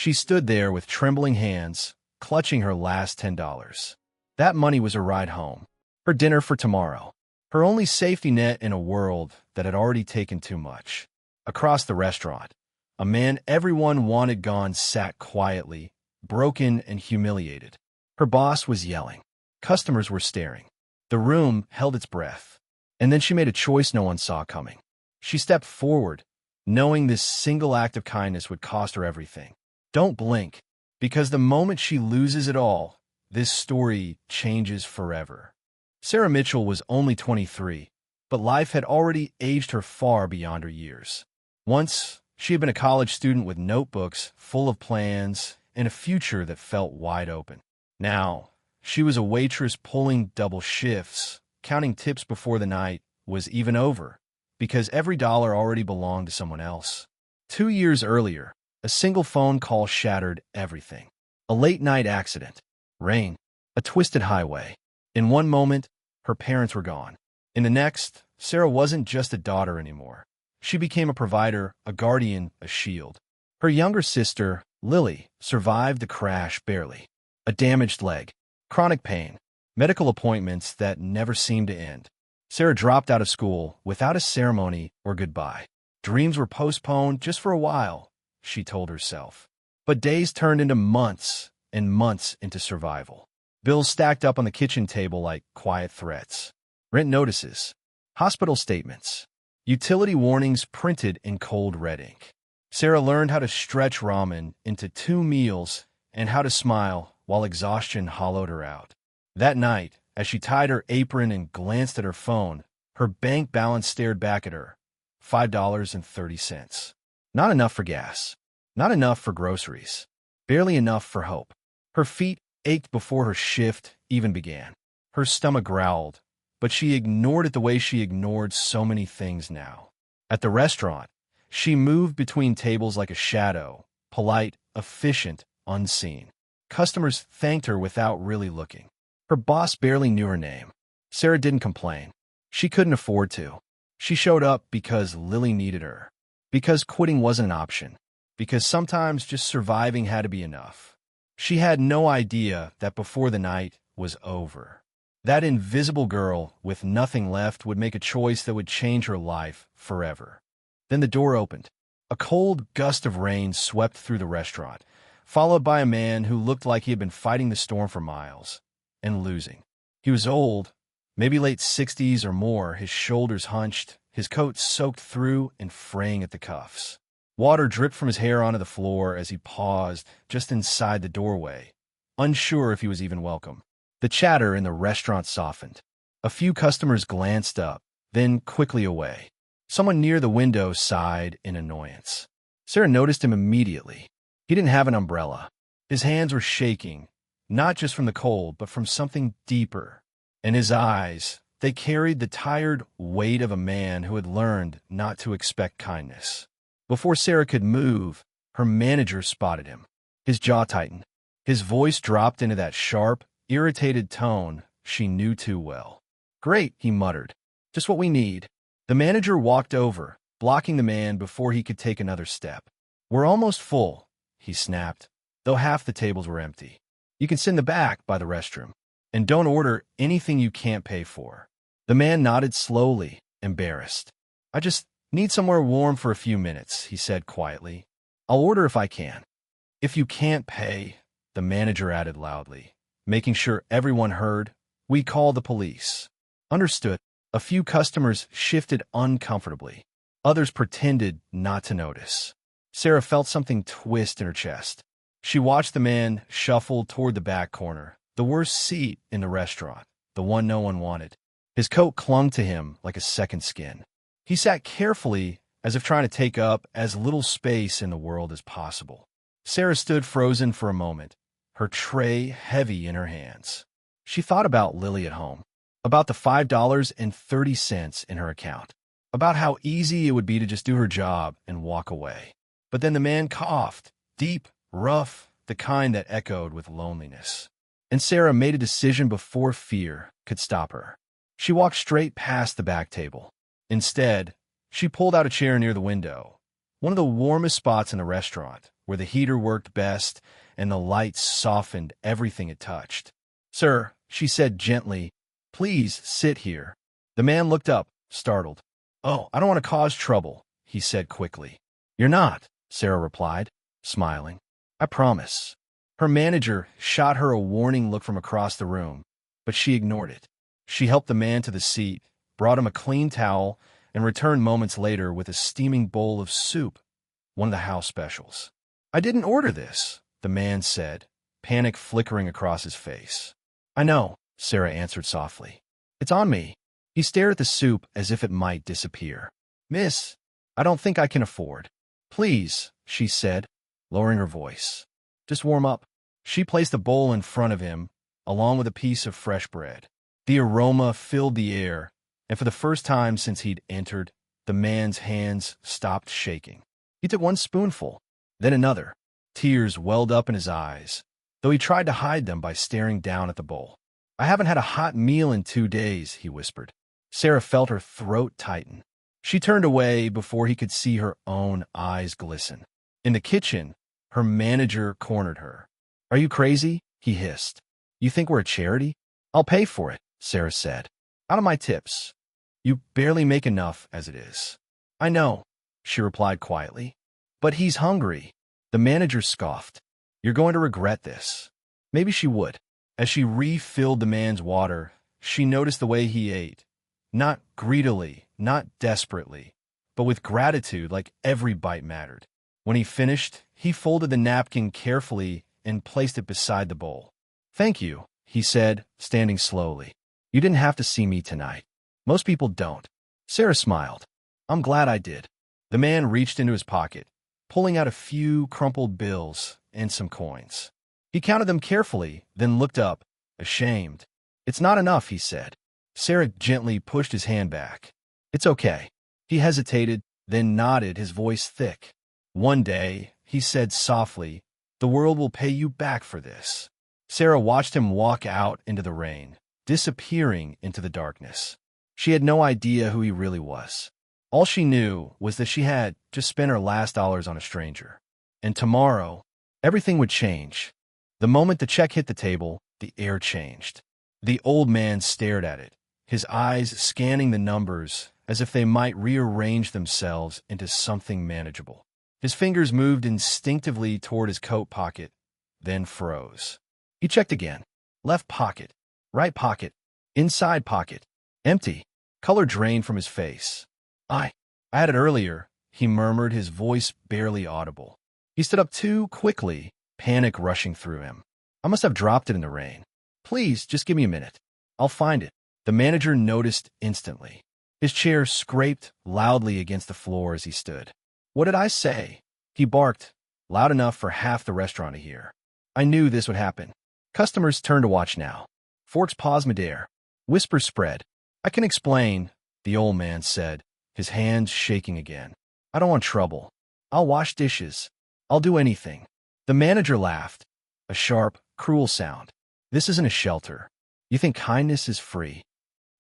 She stood there with trembling hands, clutching her last $10. That money was her ride home, her dinner for tomorrow, her only safety net in a world that had already taken too much. Across the restaurant, a man everyone wanted gone sat quietly, broken and humiliated. Her boss was yelling. Customers were staring. The room held its breath. And then she made a choice no one saw coming. She stepped forward, knowing this single act of kindness would cost her everything. Don't blink, because the moment she loses it all, this story changes forever. Sarah Mitchell was only 23, but life had already aged her far beyond her years. Once, she had been a college student with notebooks full of plans and a future that felt wide open. Now, she was a waitress pulling double shifts, counting tips before the night was even over, because every dollar already belonged to someone else. 2 years earlier, a single phone call shattered everything. A late-night accident, rain, a twisted highway. In one moment, her parents were gone. In the next, Sarah wasn't just a daughter anymore. She became a provider, a guardian, a shield. Her younger sister, Lily, survived the crash barely. A damaged leg, chronic pain, medical appointments that never seemed to end. Sarah dropped out of school without a ceremony or goodbye. Dreams were postponed just for a while, she told herself. But days turned into months and months into survival. Bills stacked up on the kitchen table like quiet threats. Rent notices, hospital statements, utility warnings printed in cold red ink. Sarah learned how to stretch ramen into 2 meals and how to smile while exhaustion hollowed her out. That night, as she tied her apron and glanced at her phone, her bank balance stared back at her. $5.30. Not enough for gas. Not enough for groceries. Barely enough for hope. Her feet ached before her shift even began. Her stomach growled, but she ignored it the way she ignored so many things now. At the restaurant, she moved between tables like a shadow, polite, efficient, unseen. Customers thanked her without really looking. Her boss barely knew her name. Sarah didn't complain. She couldn't afford to. She showed up because Lily needed her. Because quitting wasn't an option. Because sometimes just surviving had to be enough. She had no idea that before the night was over, that invisible girl with nothing left would make a choice that would change her life forever. Then the door opened. A cold gust of rain swept through the restaurant, followed by a man who looked like he had been fighting the storm for miles and losing. He was old, maybe late 60s or more, his shoulders hunched, his coat soaked through and fraying at the cuffs. Water dripped from his hair onto the floor as he paused just inside the doorway, unsure if he was even welcome. The chatter in the restaurant softened. A few customers glanced up, then quickly away. Someone near the window sighed in annoyance. Sarah noticed him immediately. He didn't have an umbrella. His hands were shaking, not just from the cold, but from something deeper. And his eyes, they carried the tired weight of a man who had learned not to expect kindness. Before Sarah could move, her manager spotted him. His jaw tightened. His voice dropped into that sharp, irritated tone she knew too well. "Great," he muttered. "Just what we need." The manager walked over, blocking the man before he could take another step. "We're almost full," he snapped, though half the tables were empty. "You can sit in the back by the restroom. And don't order anything you can't pay for." The man nodded slowly, embarrassed. "I just need somewhere warm for a few minutes," he said quietly. "I'll order if I can." "If you can't pay," the manager added loudly, making sure everyone heard, "we call the police." "Understood." A few customers shifted uncomfortably. Others pretended not to notice. Sarah felt something twist in her chest. She watched the man shuffle toward the back corner, the worst seat in the restaurant, the one no one wanted. His coat clung to him like a second skin. He sat carefully, as if trying to take up as little space in the world as possible. Sarah stood frozen for a moment, her tray heavy in her hands. She thought about Lily at home, about the $5.30 in her account, about how easy it would be to just do her job and walk away. But then the man coughed, deep, rough, the kind that echoed with loneliness. And Sarah made a decision before fear could stop her. She walked straight past the back table. Instead, she pulled out a chair near the window, one of the warmest spots in the restaurant, where the heater worked best and the lights softened everything it touched. "Sir," she said gently, "please sit here." The man looked up, startled. "Oh, I don't want to cause trouble," he said quickly. "You're not," Sarah replied, smiling. "I promise." Her manager shot her a warning look from across the room, but she ignored it. She helped the man to the seat, brought him a clean towel, and returned moments later with a steaming bowl of soup, one of the house specials. "I didn't order this," the man said, panic flickering across his face. "I know," Sarah answered softly. "It's on me." He stared at the soup as if it might disappear. "Miss, I don't think I can afford." "Please," she said, lowering her voice. "Just warm up." She placed the bowl in front of him, along with a piece of fresh bread. The aroma filled the air, and for the first time since he'd entered, the man's hands stopped shaking. He took one spoonful, then another. Tears welled up in his eyes, though he tried to hide them by staring down at the bowl. "I haven't had a hot meal in 2 days," he whispered. Sarah felt her throat tighten. She turned away before he could see her own eyes glisten. In the kitchen, her manager cornered her. "Are you crazy?" he hissed. "You think we're a charity?" "I'll pay for it," Sarah said. "Out of my tips. You barely make enough as it is." "I know," she replied quietly. "But he's hungry." The manager scoffed. "You're going to regret this." Maybe she would. As she refilled the man's water, she noticed the way he ate. Not greedily, not desperately, but with gratitude, like every bite mattered. When he finished, he folded the napkin carefully and placed it beside the bowl. "Thank you," he said, standing slowly. "You didn't have to see me tonight. Most people don't." Sarah smiled. "I'm glad I did." The man reached into his pocket, pulling out a few crumpled bills and some coins. He counted them carefully, then looked up, ashamed. "It's not enough," he said. Sarah gently pushed his hand back. "It's okay." He hesitated, then nodded, his voice thick. "One day," he said softly, "the world will pay you back for this." Sarah watched him walk out into the rain, disappearing into the darkness. She had no idea who he really was. All she knew was that she had just spent her last dollars on a stranger. And tomorrow, everything would change. The moment the check hit the table, the air changed. The old man stared at it, his eyes scanning the numbers as if they might rearrange themselves into something manageable. His fingers moved instinctively toward his coat pocket, then froze. He checked again. Left pocket, right pocket, inside pocket. Empty. Color drained from his face. I had it earlier," he murmured, his voice barely audible. He stood up too quickly, panic rushing through him. "I must have dropped it in the rain. Please, just give me a minute. I'll find it." The manager noticed instantly. His chair scraped loudly against the floor as he stood. "What did I say?" he barked, loud enough for half the restaurant to hear. "I knew this would happen." Customers turned to watch now. Forks paused midair. Whispers spread. "I can explain," the old man said, his hands shaking again. "I don't want trouble. I'll wash dishes. I'll do anything." The manager laughed. A sharp, cruel sound. "This isn't a shelter. You think kindness is free."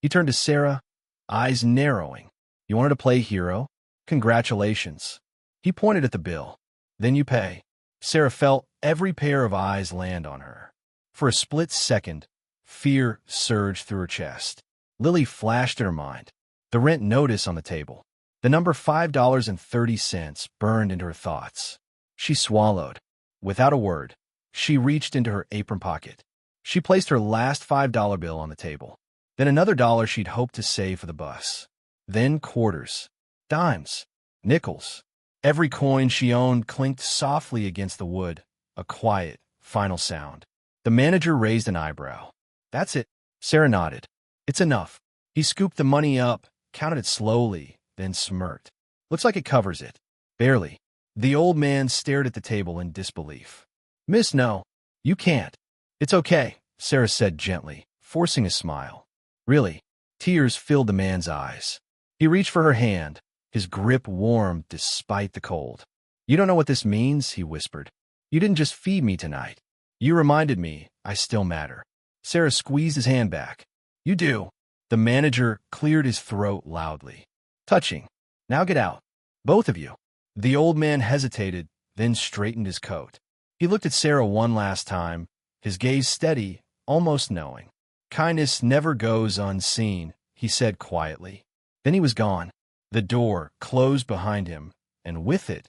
He turned to Sarah, eyes narrowing. "You wanted to play hero? Congratulations." He pointed at the bill. "Then you pay." Sarah felt every pair of eyes land on her. For a split second, fear surged through her chest. Lily flashed in her mind. The rent notice on the table. The number $5.30 burned into her thoughts. She swallowed. Without a word, she reached into her apron pocket. She placed her last $5 bill on the table. Then another dollar she'd hoped to save for the bus. Then quarters, dimes, nickels. Every coin she owned clinked softly against the wood, a quiet, final sound. The manager raised an eyebrow. "That's it." Sarah nodded. "It's enough." He scooped the money up, counted it slowly, then smirked. "Looks like it covers it." "Barely." The old man stared at the table in disbelief. "Miss, no. You can't." "It's okay," Sarah said gently, forcing a smile. "Really?" Tears filled the man's eyes. He reached for her hand, his grip warm despite the cold. "You don't know what this means," he whispered. "You didn't just feed me tonight. You reminded me I still matter." Sarah squeezed his hand back. "You do." The manager cleared his throat loudly. "Touching. Now get out. Both of you." The old man hesitated, then straightened his coat. He looked at Sarah one last time, his gaze steady, almost knowing. "Kindness never goes unseen," he said quietly. Then he was gone. The door closed behind him, and with it,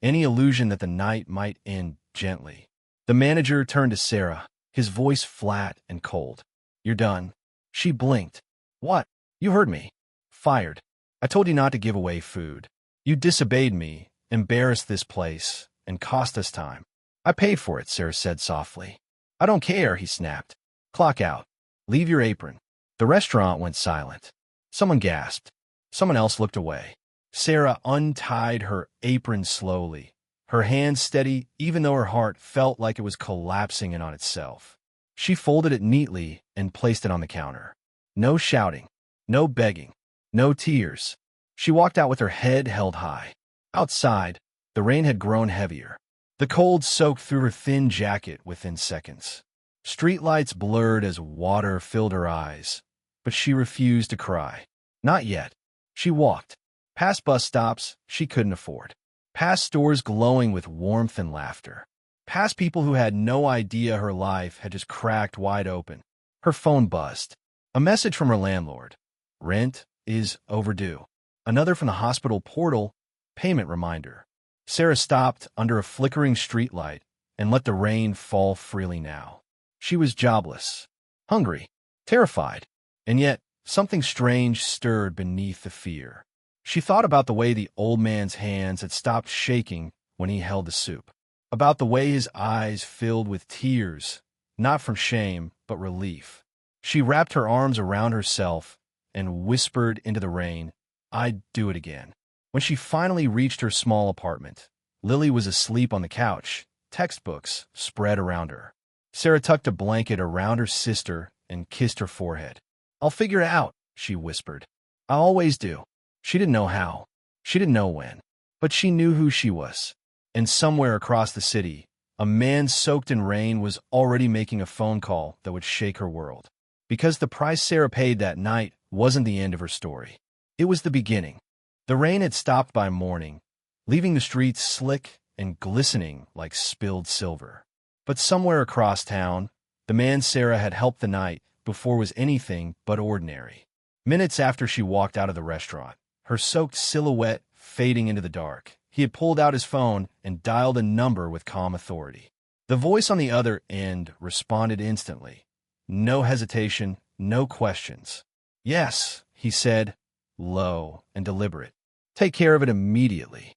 any illusion that the night might end gently. The manager turned to Sarah, his voice flat and cold. "You're done." She blinked. "What? You heard me." "Fired. I told you not to give away food. You disobeyed me, embarrassed this place, and cost us time." "I paid for it," Sarah said softly. "I don't care," he snapped. "Clock out. Leave your apron." The restaurant went silent. Someone gasped. Someone else looked away. Sarah untied her apron slowly, her hands steady even though her heart felt like it was collapsing in on itself. She folded it neatly and placed it on the counter. No shouting, no begging, no tears. She walked out with her head held high. Outside, the rain had grown heavier. The cold soaked through her thin jacket within seconds. Streetlights blurred as water filled her eyes, but she refused to cry. Not yet. She walked, past bus stops she couldn't afford, past stores glowing with warmth and laughter, past people who had no idea her life had just cracked wide open. Her phone buzzed. A message from her landlord. "Rent is overdue." Another from the hospital portal. "Payment reminder." Sarah stopped under a flickering streetlight and let the rain fall freely now. She was jobless, hungry, terrified, and yet something strange stirred beneath the fear. She thought about the way the old man's hands had stopped shaking when he held the soup, about the way his eyes filled with tears, not from shame, but relief. She wrapped her arms around herself and whispered into the rain, "I'd do it again." When she finally reached her small apartment, Lily was asleep on the couch, textbooks spread around her. Sarah tucked a blanket around her sister and kissed her forehead. "I'll figure it out," she whispered. "I always do." She didn't know how. She didn't know when. But she knew who she was. And somewhere across the city, a man soaked in rain was already making a phone call that would shake her world. Because the price Sarah paid that night wasn't the end of her story. It was the beginning. The rain had stopped by morning, leaving the streets slick and glistening like spilled silver. But somewhere across town, the man Sarah had helped the night before was anything but ordinary. Minutes after she walked out of the restaurant, her soaked silhouette fading into the dark, he had pulled out his phone and dialed a number with calm authority. The voice on the other end responded instantly. No hesitation, no questions. "Yes," he said, low and deliberate. "Take care of it immediately."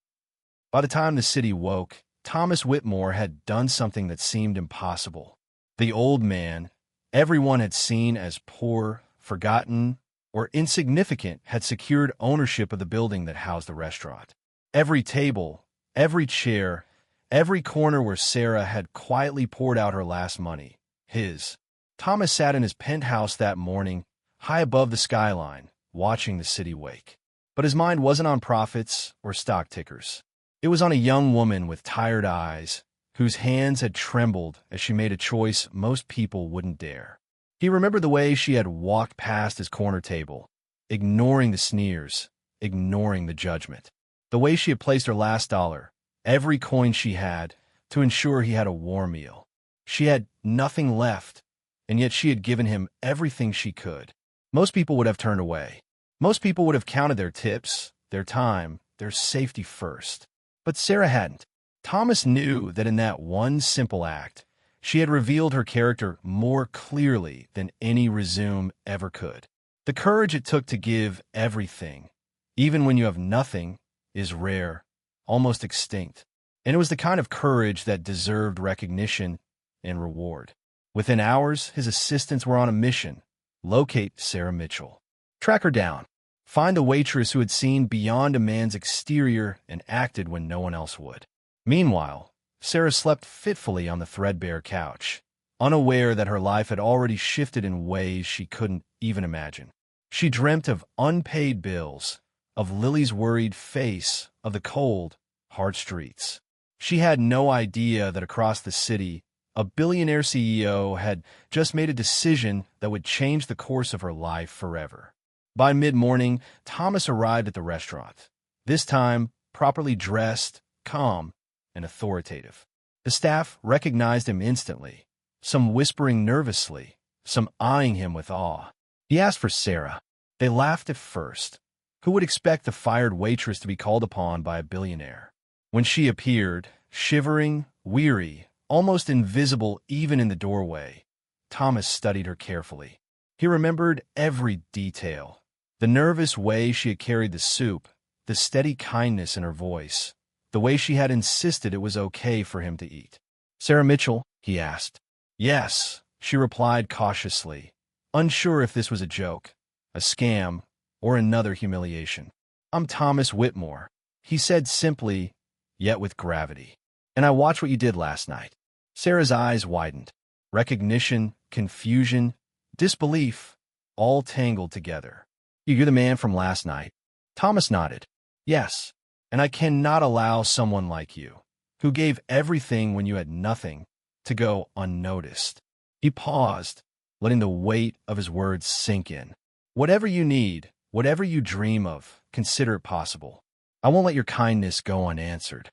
By the time the city woke, Thomas Whitmore had done something that seemed impossible. The old man, everyone had seen as poor, forgotten, or insignificant, had secured ownership of the building that housed the restaurant. Every table, every chair, every corner where Sarah had quietly poured out her last money, his. Thomas sat in his penthouse that morning, high above the skyline, watching the city wake. But his mind wasn't on profits or stock tickers. It was on a young woman with tired eyes, whose hands had trembled as she made a choice most people wouldn't dare. He remembered the way she had walked past his corner table, ignoring the sneers, ignoring the judgment. The way she had placed her last dollar, every coin she had, to ensure he had a warm meal. She had nothing left, and yet she had given him everything she could. Most people would have turned away. Most people would have counted their tips, their time, their safety first. But Sarah hadn't. Thomas knew that in that one simple act, she had revealed her character more clearly than any resume ever could. The courage it took to give everything, even when you have nothing, is rare, almost extinct. And it was the kind of courage that deserved recognition and reward. Within hours, his assistants were on a mission. Locate Sarah Mitchell. Track her down. Find the waitress who had seen beyond a man's exterior and acted when no one else would. Meanwhile, Sarah slept fitfully on the threadbare couch, unaware that her life had already shifted in ways she couldn't even imagine. She dreamt of unpaid bills, of Lily's worried face, of the cold, hard streets. She had no idea that across the city, a billionaire CEO had just made a decision that would change the course of her life forever. By mid-morning, Thomas arrived at the restaurant, this time properly dressed, calm, and authoritative. The staff recognized him instantly, some whispering nervously, some eyeing him with awe. He asked for Sarah. They laughed at first. Who would expect the fired waitress to be called upon by a billionaire? When she appeared, shivering, weary, almost invisible even in the doorway, Thomas studied her carefully. He remembered every detail. The nervous way she had carried the soup, the steady kindness in her voice, the way she had insisted it was okay for him to eat. "Sarah Mitchell?" he asked. "Yes," she replied cautiously, unsure if this was a joke, a scam, or another humiliation. "I'm Thomas Whitmore," he said simply, yet with gravity. "And I watched what you did last night." Sarah's eyes widened. Recognition, confusion, disbelief, all tangled together. "You're the man from last night." Thomas nodded. "Yes, and I cannot allow someone like you, who gave everything when you had nothing, to go unnoticed." He paused, letting the weight of his words sink in. "Whatever you need, whatever you dream of, consider it possible. I won't let your kindness go unanswered."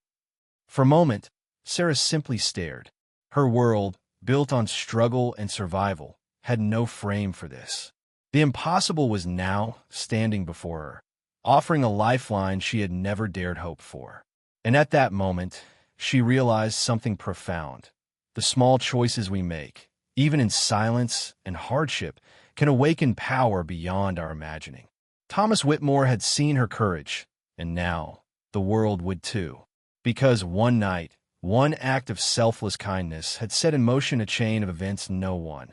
For a moment, Sarah simply stared. Her world, built on struggle and survival, had no frame for this. The impossible was now standing before her, offering a lifeline she had never dared hope for. And at that moment, she realized something profound. The small choices we make, even in silence and hardship, can awaken power beyond our imagining. Thomas Whitmore had seen her courage, and now the world would too. Because one night, one act of selfless kindness had set in motion a chain of events no one,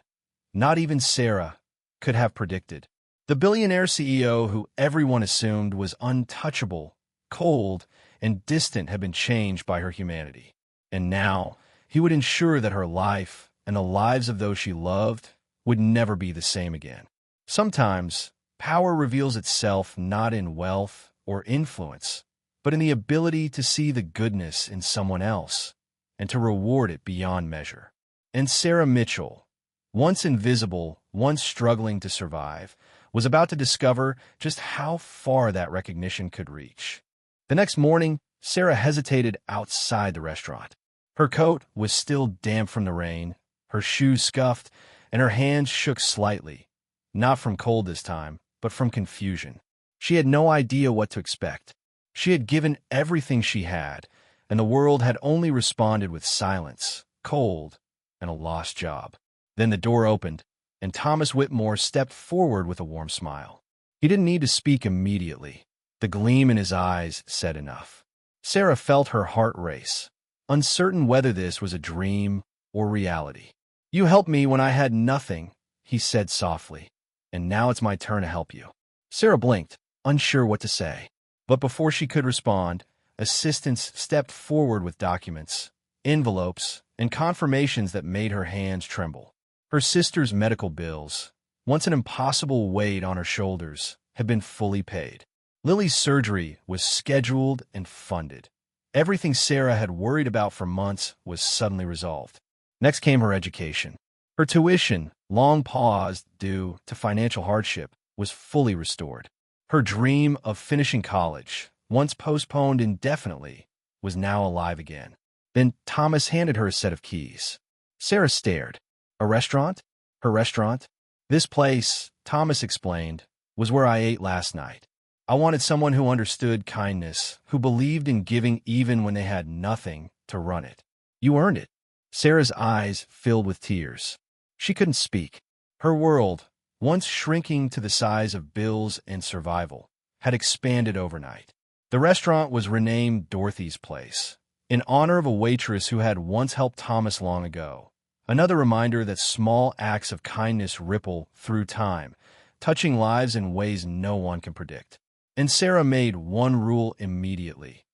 not even Sarah, could have predicted. The billionaire CEO who everyone assumed was untouchable, cold, and distant had been changed by her humanity. And now, he would ensure that her life and the lives of those she loved would never be the same again. Sometimes, power reveals itself not in wealth or influence, but in the ability to see the goodness in someone else and to reward it beyond measure. And Sarah Mitchell, once invisible, once struggling to survive, was about to discover just how far that recognition could reach. The next morning, Sarah hesitated outside the restaurant. Her coat was still damp from the rain, her shoes scuffed, and her hands shook slightly, not from cold this time, but from confusion. She had no idea what to expect. She had given everything she had, and the world had only responded with silence, cold, and a lost job. Then the door opened, and Thomas Whitmore stepped forward with a warm smile. He didn't need to speak immediately. The gleam in his eyes said enough. Sarah felt her heart race, uncertain whether this was a dream or reality. "You helped me when I had nothing," he said softly, "and now it's my turn to help you." Sarah blinked, unsure what to say. But before she could respond, assistants stepped forward with documents, envelopes, and confirmations that made her hands tremble. Her sister's medical bills, once an impossible weight on her shoulders, had been fully paid. Lily's surgery was scheduled and funded. Everything Sarah had worried about for months was suddenly resolved. Next came her education. Her tuition, long paused due to financial hardship, was fully restored. Her dream of finishing college, once postponed indefinitely, was now alive again. Then Thomas handed her a set of keys. Sarah stared. "A restaurant?" "Her restaurant. This place," Thomas explained, "was where I ate last night. I wanted someone who understood kindness, who believed in giving even when they had nothing, to run it." "You earned it." Sarah's eyes filled with tears. She couldn't speak. Her world, once shrinking to the size of bills and survival, had expanded overnight. The restaurant was renamed Dorothy's Place, in honor of a waitress who had once helped Thomas long ago. Another reminder that small acts of kindness ripple through time, touching lives in ways no one can predict. And Sarah made one rule immediately.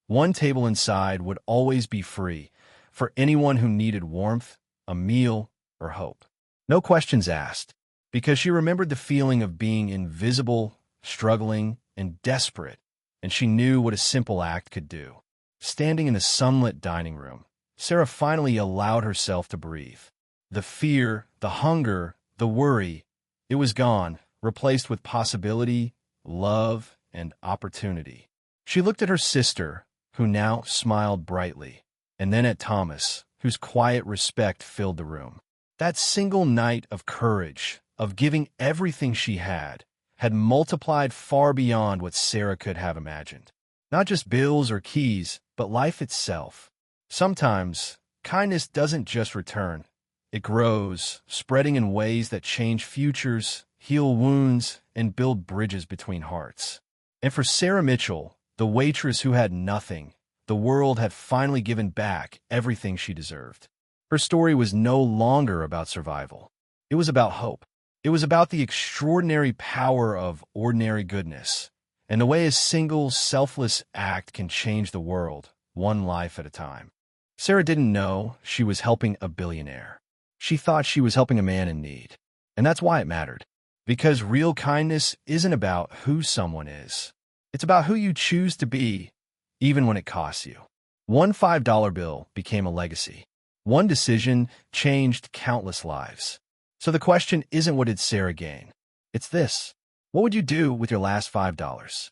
One table inside would always be free for anyone who needed warmth, a meal, or hope. No questions asked, because she remembered the feeling of being invisible, struggling, and desperate, and she knew what a simple act could do. Standing in the sunlit dining room, Sarah finally allowed herself to breathe. The fear, the hunger, the worry, it was gone, replaced with possibility, love, and opportunity. She looked at her sister, who now smiled brightly, and then at Thomas, whose quiet respect filled the room. That single night of courage, of giving everything she had multiplied far beyond what Sarah could have imagined. Not just bills or keys, but life itself. Sometimes, kindness doesn't just return. It grows, spreading in ways that change futures, heal wounds, and build bridges between hearts. And for Sarah Mitchell, the waitress who had nothing, the world had finally given back everything she deserved. Her story was no longer about survival. It was about hope. It was about the extraordinary power of ordinary goodness, and the way a single, selfless act can change the world, one life at a time. Sarah didn't know she was helping a billionaire. She thought she was helping a man in need. And that's why it mattered. Because real kindness isn't about who someone is. It's about who you choose to be, even when it costs you. One $5 bill became a legacy. One decision changed countless lives. So the question isn't what did Sarah gain? It's this. What would you do with your last $5?